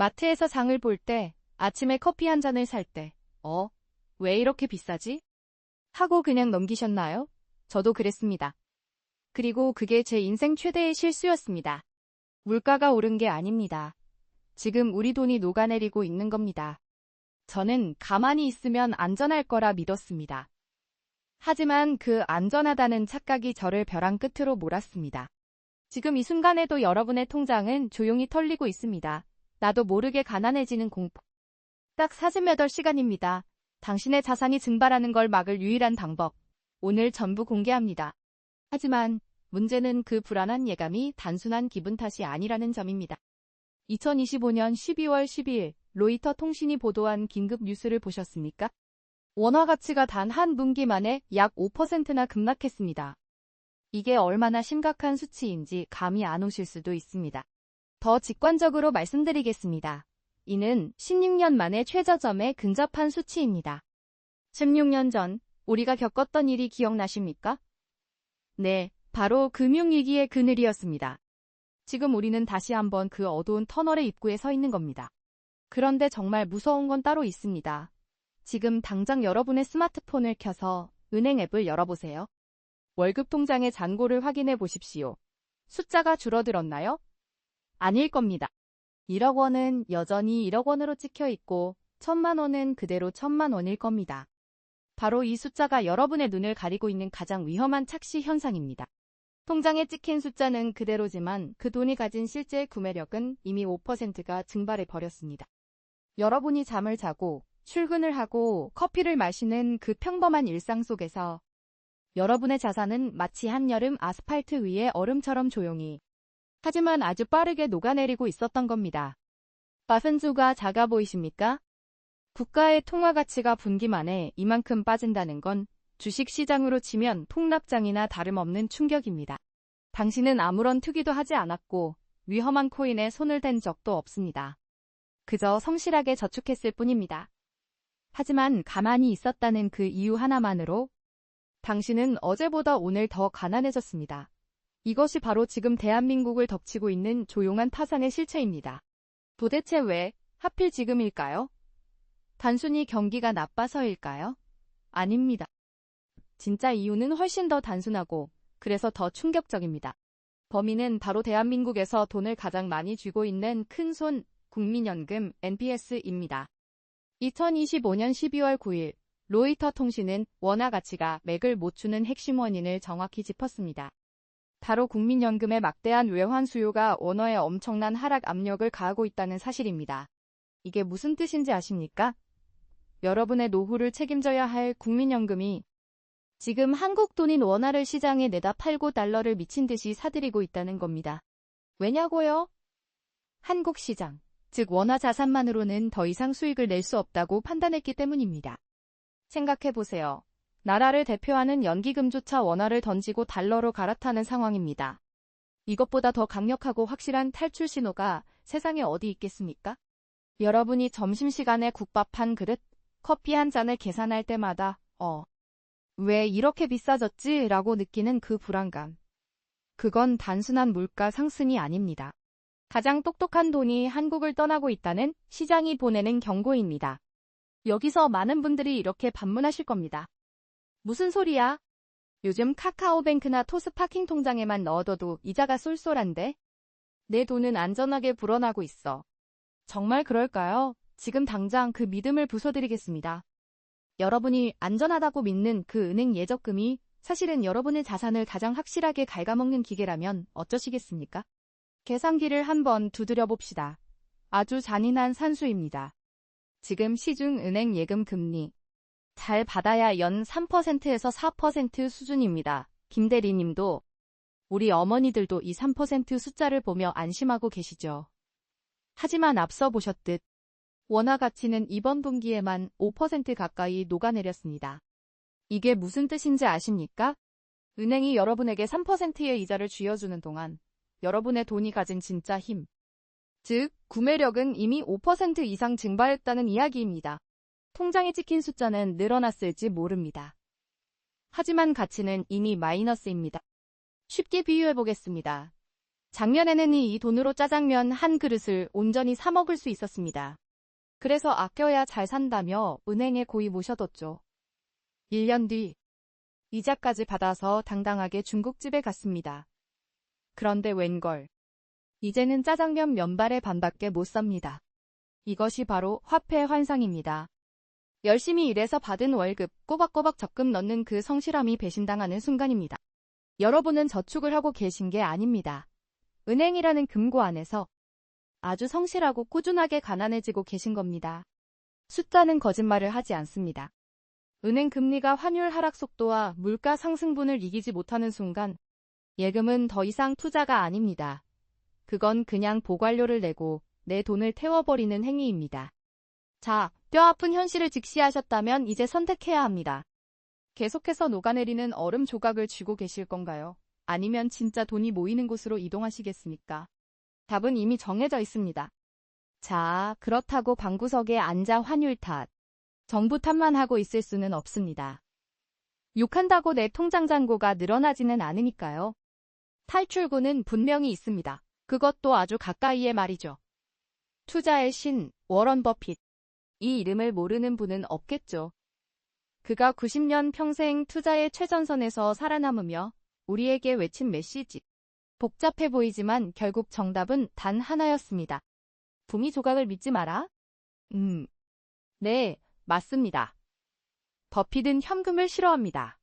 마트에서 장을 볼 때, 아침에 커피 한 잔을 살 때, 왜 이렇게 비싸지? 하고 그냥 넘기셨나요? 저도 그랬습니다. 그리고 그게 제 인생 최대의 실수였습니다. 물가가 오른 게 아닙니다. 지금 우리 돈이 녹아내리고 있는 겁니다. 저는 가만히 있으면 안전할 거라 믿었습니다. 하지만 그 안전하다는 착각이 저를 벼랑 끝으로 몰았습니다. 지금 이 순간에도 여러분의 통장은 조용히 털리고 있습니다. 나도 모르게 가난해지는 공포. 딱 48시간입니다. 당신의 자산이 증발하는 걸 막을 유일한 방법. 오늘 전부 공개합니다. 하지만 문제는 그 불안한 예감이 단순한 기분 탓이 아니라는 점입니다. 2025년 12월 12일 로이터 통신이 보도한 긴급 뉴스를 보셨습니까? 원화 가치가 단 한 분기 만에 약 5%나 급락했습니다. 이게 얼마나 심각한 수치인지 감이 안 오실 수도 있습니다. 더 직관적으로 말씀드리겠습니다. 이는 16년 만에 최저점에 근접한 수치입니다. 16년 전 우리가 겪었던 일이 기억나십니까? 네, 바로 금융위기의 그늘이었습니다. 지금 우리는 다시 한번 그 어두운 터널의 입구에 서 있는 겁니다. 그런데 정말 무서운 건 따로 있습니다. 지금 당장 여러분의 스마트폰을 켜서 은행 앱을 열어보세요. 월급 통장의 잔고를 확인해 보십시오. 숫자가 줄어들었나요? 아닐 겁니다. 1억 원은 여전히 1억 원으로 찍혀 있고 1,000만 원은 그대로 1,000만 원일 겁니다. 바로 이 숫자가 여러분의 눈을 가리고 있는 가장 위험한 착시 현상입니다. 통장에 찍힌 숫자는 그대로지만 그 돈이 가진 실제 구매력은 이미 5%가 증발해 버렸습니다. 여러분이 잠을 자고 출근을 하고 커피를 마시는 그 평범한 일상 속에서 여러분의 자산은 마치 한여름 아스팔트 위에 얼음처럼 조용히 하지만 아주 빠르게 녹아내리고 있었던 겁니다. 바센주가 작아 보이십니까? 국가의 통화 가치가 분기 만에 이만큼 빠진다는 건 주식시장으로 치면 폭락장이나 다름없는 충격입니다. 당신은 아무런 투기도 하지 않았고 위험한 코인에 손을 댄 적도 없습니다. 그저 성실하게 저축했을 뿐입니다. 하지만 가만히 있었다는 그 이유 하나만으로 당신은 어제보다 오늘 더 가난해졌습니다. 이것이 바로 지금 대한민국을 덮치고 있는 조용한 파산의 실체입니다. 도대체 왜 하필 지금일까요? 단순히 경기가 나빠서일까요? 아닙니다. 진짜 이유는 훨씬 더 단순하고 그래서 더 충격적입니다. 범인은 바로 대한민국에서 돈을 가장 많이 쥐고 있는 큰손 국민연금 NPS입니다. 2025년 12월 9일 로이터 통신은 원화 가치가 맥을 못 추는 핵심 원인을 정확히 짚었습니다. 바로 국민연금의 막대한 외환 수요가 원화에 엄청난 하락 압력을 가하고 있다는 사실입니다. 이게 무슨 뜻인지 아십니까? 여러분의 노후를 책임져야 할 국민연금이 지금 한국 돈인 원화를 시장에 내다 팔고 달러를 미친 듯이 사들이고 있다는 겁니다. 왜냐고요? 한국 시장, 즉 원화 자산만으로는 더 이상 수익을 낼 수 없다고 판단했기 때문입니다. 생각해보세요. 나라를 대표하는 연기금조차 원화를 던지고 달러로 갈아타는 상황입니다. 이것보다 더 강력하고 확실한 탈출 신호가 세상에 어디 있겠습니까? 여러분이 점심시간에 국밥 한 그릇, 커피 한 잔을 계산할 때마다 왜 이렇게 비싸졌지? 라고 느끼는 그 불안감. 그건 단순한 물가 상승이 아닙니다. 가장 똑똑한 돈이 한국을 떠나고 있다는 시장이 보내는 경고입니다. 여기서 많은 분들이 이렇게 반문하실 겁니다. 무슨 소리야? 요즘 카카오뱅크나 토스파킹 통장에만 넣어둬도 이자가 쏠쏠한데? 내 돈은 안전하게 불어나고 있어. 정말 그럴까요? 지금 당장 그 믿음을 부숴드리겠습니다. 여러분이 안전하다고 믿는 그 은행 예적금이 사실은 여러분의 자산을 가장 확실하게 갉아먹는 기계라면 어쩌시겠습니까? 계산기를 한번 두드려 봅시다. 아주 잔인한 산수입니다. 지금 시중은행 예금 금리 잘 받아야 연 3%에서 4% 수준입니다. 김 대리님도 우리 어머니들도 이 3% 숫자를 보며 안심하고 계시죠. 하지만 앞서 보셨듯 원화 가치는 이번 분기에만 5% 가까이 녹아내렸습니다. 이게 무슨 뜻인지 아십니까? 은행이 여러분에게 3%의 이자를 쥐어주는 동안 여러분의 돈이 가진 진짜 힘, 즉 구매력은 이미 5% 이상 증발했다는 이야기입니다. 통장에 찍힌 숫자는 늘어났을지 모릅니다. 하지만 가치는 이미 마이너스입니다. 쉽게 비유해보겠습니다. 작년에는 이 돈으로 짜장면 한 그릇을 온전히 사 먹을 수 있었습니다. 그래서 아껴야 잘 산다며 은행에 고이 모셔뒀죠. 1년 뒤 이자까지 받아서 당당하게 중국집에 갔습니다. 그런데 웬걸. 이제는 짜장면 면발의 반밖에 못 삽니다. 이것이 바로 화폐 환상입니다. 열심히 일해서 받은 월급 꼬박꼬박 적금 넣는 그 성실함이 배신당하는 순간입니다. 여러분은 저축을 하고 계신 게 아닙니다. 은행이라는 금고 안에서 아주 성실하고 꾸준하게 가난해지고 계신 겁니다. 숫자는 거짓말을 하지 않습니다. 은행 금리가 환율 하락 속도와 물가 상승분을 이기지 못하는 순간 예금은 더 이상 투자가 아닙니다. 그건 그냥 보관료를 내고 내 돈을 태워버리는 행위입니다. 자, 뼈아픈 현실을 직시하셨다면 이제 선택해야 합니다. 계속해서 녹아내리는 얼음 조각을 쥐고 계실 건가요? 아니면 진짜 돈이 모이는 곳으로 이동하시겠습니까? 답은 이미 정해져 있습니다. 자, 그렇다고 방구석에 앉아 환율 탓, 정부 탓만 하고 있을 수는 없습니다. 욕한다고 내 통장 잔고가 늘어나지는 않으니까요. 탈출구는 분명히 있습니다. 그것도 아주 가까이에 말이죠. 투자의 신, 워런 버핏. 이 이름을 모르는 분은 없겠죠. 그가 90년 평생 투자의 최전선에서 살아남으며 우리에게 외친 메시지. 복잡해 보이지만 결국 정답은 단 하나였습니다. 부미 조각을 믿지 마라? 네, 맞습니다. 버핏은 현금을 싫어합니다.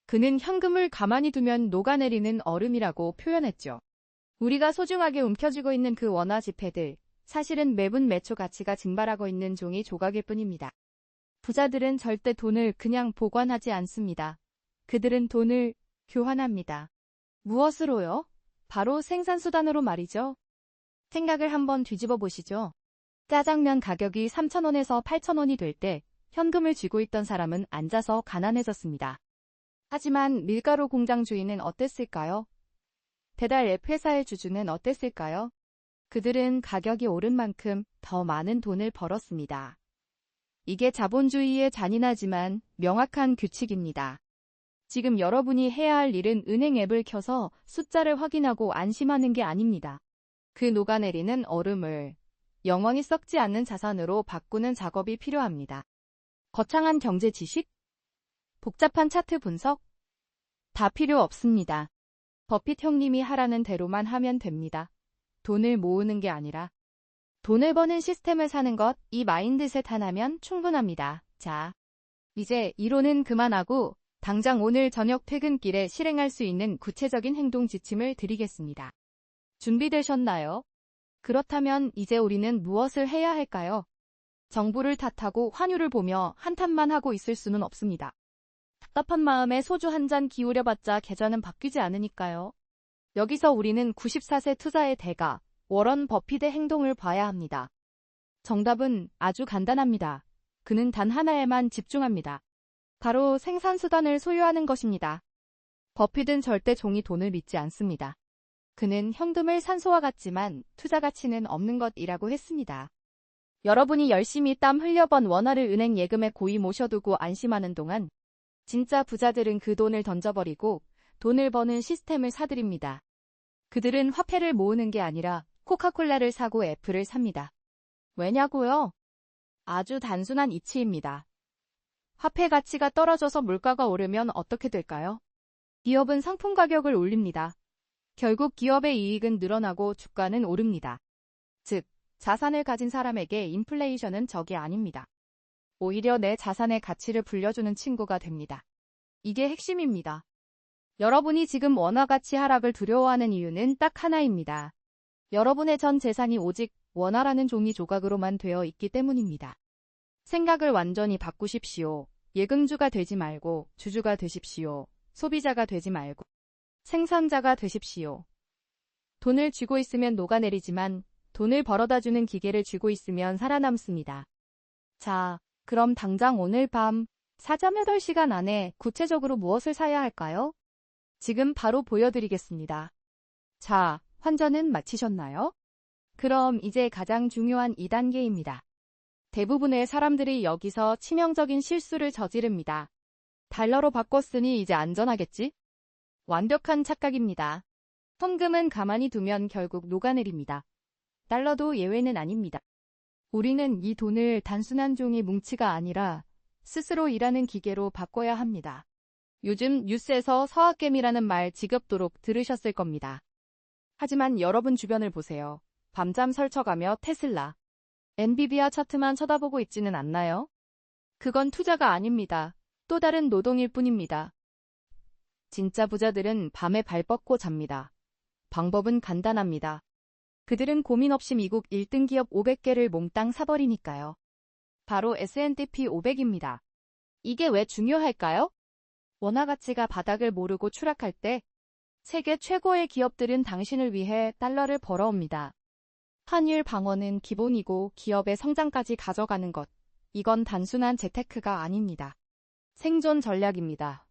그는 현금을 가만히 두면 녹아내리는 얼음이라고 표현했죠. 우리가 소중하게 움켜쥐고 있는 그 원화 지폐들, 사실은 매분 매초 가치가 증발하고 있는 종이 조각일 뿐입니다. 부자들은 절대 돈을 그냥 보관하지 않습니다. 그들은 돈을 교환합니다. 무엇으로요? 바로 생산수단으로 말이죠. 생각을 한번 뒤집어 보시죠. 짜장면 가격이 3,000원에서 8,000원이 될 때 현금을 쥐고 있던 사람은 앉아서 가난해졌습니다. 하지만 밀가루 공장 주인은 어땠을까요? 배달 앱 회사의 주주는 어땠을까요? 그들은 가격이 오른 만큼 더 많은 돈을 벌었습니다. 이게 자본주의의 잔인하지만 명확한 규칙입니다. 지금 여러분이 해야 할 일은 은행 앱을 켜서 숫자를 확인하고 안심하는 게 아닙니다. 그 녹아내리는 얼음을 영원히 썩지 않는 자산으로 바꾸는 작업이 필요합니다. 거창한 경제 지식? 복잡한 차트 분석? 다 필요 없습니다. 버핏 형님이 하라는 대로만 하면 됩니다. 돈을 모으는 게 아니라 돈을 버는 시스템을 사는 것, 이 마인드셋 하나면 충분합니다. 자, 이제 이론은 그만하고 당장 오늘 저녁 퇴근길에 실행할 수 있는 구체적인 행동 지침을 드리겠습니다. 준비되셨나요? 그렇다면 이제 우리는 무엇을 해야 할까요? 정부를 탓하고 환율을 보며 한탄만 하고 있을 수는 없습니다. 답답한 마음에 소주 한 잔 기울여봤자 계좌는 바뀌지 않으니까요. 여기서 우리는 94세 투자의 대가, 워런 버핏의 행동을 봐야 합니다. 정답은 아주 간단합니다. 그는 단 하나에만 집중합니다. 바로 생산수단을 소유하는 것입니다. 버핏은 절대 종이 돈을 믿지 않습니다. 그는 현금을 산소와 같지만 투자 가치는 없는 것이라고 했습니다. 여러분이 열심히 땀 흘려번 원화를 은행 예금에 고이 모셔두고 안심하는 동안 진짜 부자들은 그 돈을 던져버리고 돈을 버는 시스템을 사들입니다. 그들은 화폐를 모으는 게 아니라 코카콜라를 사고 애플을 삽니다. 왜냐고요? 아주 단순한 이치입니다. 화폐 가치가 떨어져서 물가가 오르면 어떻게 될까요? 기업은 상품 가격을 올립니다. 결국 기업의 이익은 늘어나고 주가는 오릅니다. 즉, 자산을 가진 사람에게 인플레이션은 적이 아닙니다. 오히려 내 자산의 가치를 불려주는 친구가 됩니다. 이게 핵심입니다. 여러분이 지금 원화 가치 하락을 두려워하는 이유는 딱 하나입니다. 여러분의 전 재산이 오직 원화라는 종이 조각으로만 되어 있기 때문입니다. 생각을 완전히 바꾸십시오. 예금주가 되지 말고 주주가 되십시오. 소비자가 되지 말고 생산자가 되십시오. 돈을 쥐고 있으면 녹아내리지만 돈을 벌어다주는 기계를 쥐고 있으면 살아남습니다. 자, 그럼 당장 오늘 밤 사잠 8시간 안에 구체적으로 무엇을 사야 할까요? 지금 바로 보여드리겠습니다. 자, 환전은 마치셨나요? 그럼 이제 가장 중요한 2단계입니다. 대부분의 사람들이 여기서 치명적인 실수를 저지릅니다. 달러로 바꿨으니 이제 안전하겠지? 완벽한 착각입니다. 현금은 가만히 두면 결국 녹아내립니다. 달러도 예외는 아닙니다. 우리는 이 돈을 단순한 종이 뭉치가 아니라 스스로 일하는 기계로 바꿔야 합니다. 요즘 뉴스에서 서학개미라는 말 지겹도록 들으셨을 겁니다. 하지만 여러분 주변을 보세요. 밤잠 설쳐가며 테슬라, 엔비디아 차트만 쳐다보고 있지는 않나요? 그건 투자가 아닙니다. 또 다른 노동일 뿐입니다. 진짜 부자들은 밤에 발 뻗고 잡니다. 방법은 간단합니다. 그들은 고민 없이 미국 1등 기업 500개를 몽땅 사버리니까요. 바로 S&P 500입니다. 이게 왜 중요할까요? 원화 가치가 바닥을 모르고 추락할 때 세계 최고의 기업들은 당신을 위해 달러를 벌어옵니다. 환율 방어는 기본이고 기업의 성장까지 가져가는 것. 이건 단순한 재테크가 아닙니다. 생존 전략입니다.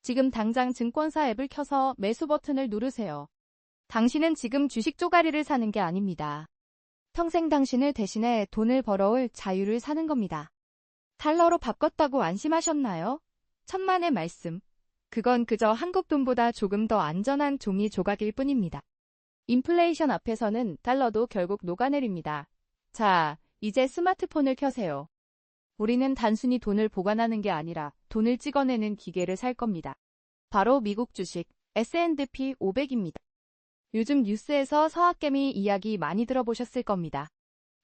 지금 당장 증권사 앱을 켜서 매수 버튼을 누르세요. 당신은 지금 주식 쪼가리를 사는 게 아닙니다. 평생 당신을 대신해 돈을 벌어올 자유를 사는 겁니다. 달러로 바꿨다고 안심하셨나요? 천만의 말씀. 그건 그저 한국 돈보다 조금 더 안전한 종이 조각일 뿐입니다. 인플레이션 앞에서는 달러도 결국 녹아내립니다. 자, 이제 스마트폰을 켜세요. 우리는 단순히 돈을 보관하는 게 아니라 돈을 찍어내는 기계를 살 겁니다. 바로 미국 주식 S&P 500입니다. 요즘 뉴스에서 서학개미 이야기 많이 들어보셨을 겁니다.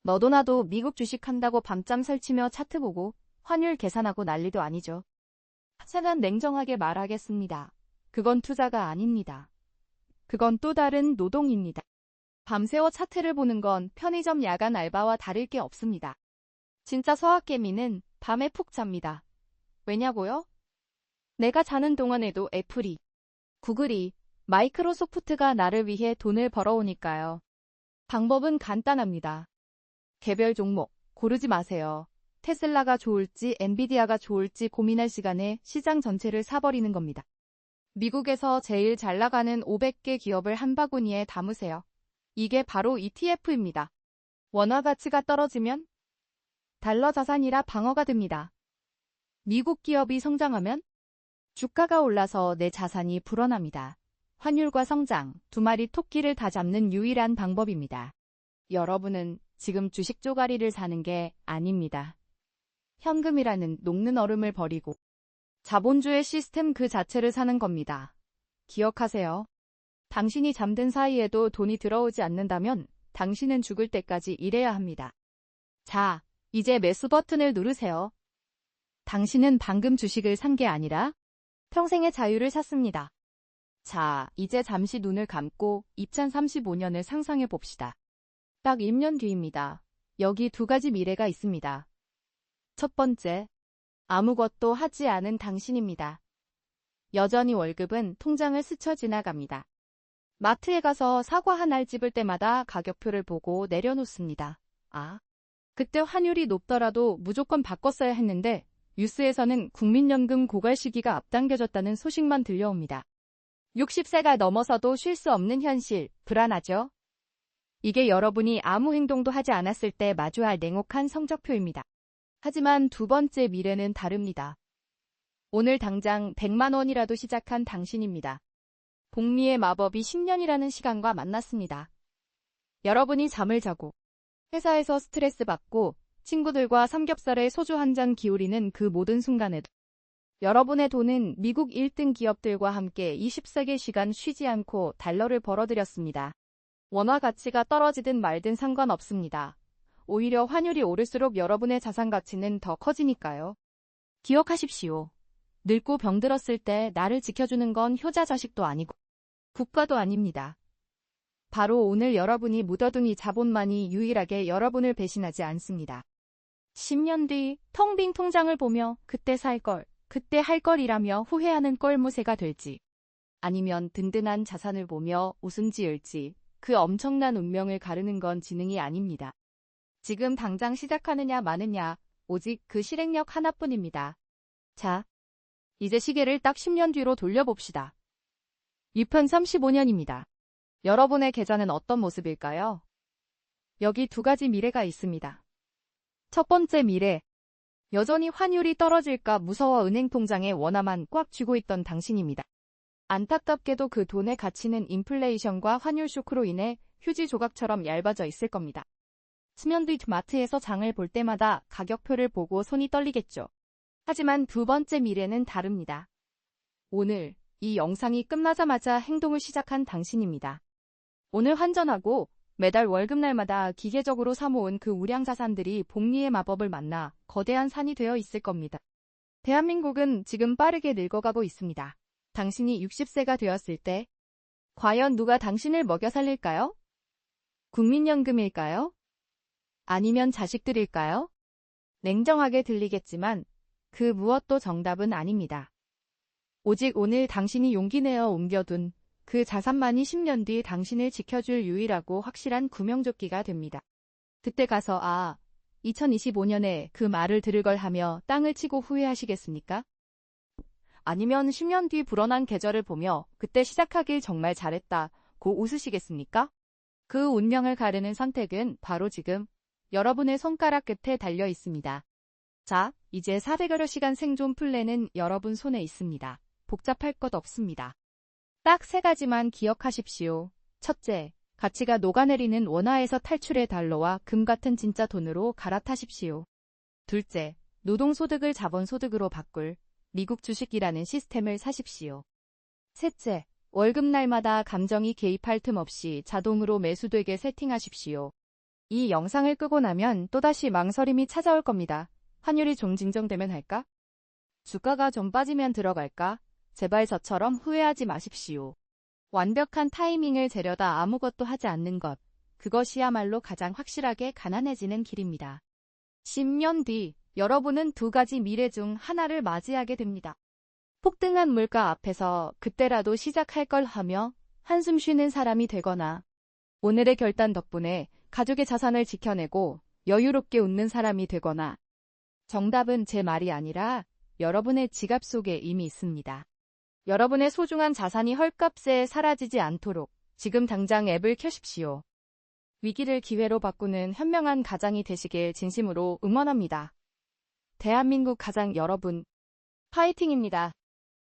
너도 나도 미국 주식 한다고 밤잠 설치며 차트 보고 환율 계산하고 난리도 아니죠. 하지만 냉정하게 말하겠습니다. 그건 투자가 아닙니다. 그건 또 다른 노동입니다. 밤새워 차트를 보는 건 편의점 야간 알바와 다를 게 없습니다. 진짜 서학개미는 밤에 푹 잡니다. 왜냐고요? 내가 자는 동안에도 애플이, 구글이, 마이크로소프트가 나를 위해 돈을 벌어오니까요. 방법은 간단합니다. 개별 종목 고르지 마세요. 테슬라가 좋을지 엔비디아가 좋을지 고민할 시간에 시장 전체를 사버리는 겁니다. 미국에서 제일 잘 나가는 500개 기업을 한 바구니에 담으세요. 이게 바로 ETF입니다. 원화 가치가 떨어지면 달러 자산이라 방어가 됩니다. 미국 기업이 성장하면 주가가 올라서 내 자산이 불어납니다. 환율과 성장, 두 마리 토끼를 다 잡는 유일한 방법입니다. 여러분은 지금 주식 쪼가리를 사는 게 아닙니다. 현금이라는 녹는 얼음을 버리고 자본주의 시스템 그 자체를 사는 겁니다. 기억하세요. 당신이 잠든 사이에도 돈이 들어오지 않는다면 당신은 죽을 때까지 일해야 합니다. 자, 이제 매수 버튼을 누르세요. 당신은 방금 주식을 산 게 아니라 평생의 자유를 샀습니다. 자, 이제 잠시 눈을 감고 2035년을 상상해 봅시다. 딱 1년 뒤입니다. 여기 두 가지 미래가 있습니다. 첫 번째, 아무것도 하지 않은 당신입니다. 여전히 월급은 통장을 스쳐 지나갑니다. 마트에 가서 사과 한 알 집을 때마다 가격표를 보고 내려놓습니다. 아, 그때 환율이 높더라도 무조건 바꿨어야 했는데 뉴스에서는 국민연금 고갈 시기가 앞당겨졌다는 소식만 들려옵니다. 60세가 넘어서도 쉴 수 없는 현실, 불안하죠? 이게 여러분이 아무 행동도 하지 않았을 때 마주할 냉혹한 성적표입니다. 하지만 두 번째 미래는 다릅니다. 오늘 당장 100만 원이라도 시작한 당신입니다. 복리의 마법이 10년이라는 시간과 만났습니다. 여러분이 잠을 자고 회사에서 스트레스 받고 친구들과 삼겹살에 소주 한 잔 기울이는 그 모든 순간에도 여러분의 돈은 미국 1등 기업들과 함께 20세기 시간 쉬지 않고 달러를 벌어들였습니다. 원화 가치가 떨어지든 말든 상관없습니다. 오히려 환율이 오를수록 여러분의 자산 가치는 더 커지니까요. 기억하십시오. 늙고 병들었을 때 나를 지켜주는 건 효자 자식도 아니고 국가도 아닙니다. 바로 오늘 여러분이 묻어둔 이 자본만이 유일하게 여러분을 배신하지 않습니다. 10년 뒤 텅 빈 통장을 보며 그때 살 걸, 그때 할 걸이라며 후회하는 꼴무새가 될지, 아니면 든든한 자산을 보며 웃음 지을지, 그 엄청난 운명을 가르는 건 지능이 아닙니다. 지금 당장 시작하느냐 마느냐, 오직 그 실행력 하나뿐입니다. 자, 이제 시계를 딱 10년 뒤로 돌려봅시다. 2035년입니다. 여러분의 계좌는 어떤 모습일까요? 여기 두 가지 미래가 있습니다. 첫 번째 미래. 여전히 환율이 떨어질까 무서워 은행 통장에 원화만 꽉 쥐고 있던 당신입니다. 안타깝게도 그 돈의 가치는 인플레이션과 환율 쇼크로 인해 휴지 조각처럼 얇아져 있을 겁니다. 수면 뒤 마트에서 장을 볼 때마다 가격표를 보고 손이 떨리겠죠. 하지만 두 번째 미래는 다릅니다. 오늘 이 영상이 끝나자마자 행동을 시작한 당신입니다. 오늘 환전하고 매달 월급날마다 기계적으로 사모은 그 우량 자산들이 복리의 마법을 만나 거대한 산이 되어 있을 겁니다. 대한민국은 지금 빠르게 늙어가고 있습니다. 당신이 60세가 되었을 때 과연 누가 당신을 먹여 살릴까요? 국민연금일까요? 아니면 자식들일까요? 냉정하게 들리겠지만 그 무엇도 정답은 아닙니다. 오직 오늘 당신이 용기 내어 옮겨둔 그 자산만이 10년 뒤 당신을 지켜줄 유일하고 확실한 구명조끼가 됩니다. 그때 가서 2025년에 그 말을 들을 걸 하며 땅을 치고 후회하시겠습니까? 아니면 10년 뒤 불어난 계절을 보며 그때 시작하길 정말 잘했다고 웃으시겠습니까? 그 운명을 가르는 선택은 바로 지금 여러분의 손가락 끝에 달려 있습니다. 자, 이제 400여러 시간 생존 플랜은 여러분 손에 있습니다. 복잡할 것 없습니다. 딱 3가지만 기억하십시오. 첫째, 가치가 녹아내리는 원화에서 탈출의 달러와 금 같은 진짜 돈으로 갈아타십시오. 둘째, 노동소득을 자본소득으로 바꿀 미국 주식이라는 시스템을 사십시오. 셋째, 월급날마다 감정이 개입할 틈 없이 자동으로 매수되게 세팅하십시오. 이 영상을 끄고 나면 또다시 망설임이 찾아올 겁니다. 환율이 좀 진정되면 할까? 주가가 좀 빠지면 들어갈까? 제발 저처럼 후회하지 마십시오. 완벽한 타이밍을 재려다 아무것도 하지 않는 것, 그것이야말로 가장 확실하게 가난해지는 길입니다. 10년 뒤 여러분은 2가지 미래 중 하나를 맞이하게 됩니다. 폭등한 물가 앞에서 그때라도 시작할 걸 하며 한숨 쉬는 사람이 되거나 오늘의 결단 덕분에 가족의 자산을 지켜내고 여유롭게 웃는 사람이 되거나 정답은 제 말이 아니라 여러분의 지갑 속에 이미 있습니다. 여러분의 소중한 자산이 헐값에 사라지지 않도록 지금 당장 앱을 켜십시오. 위기를 기회로 바꾸는 현명한 가장이 되시길 진심으로 응원합니다. 대한민국 가장 여러분, 파이팅입니다.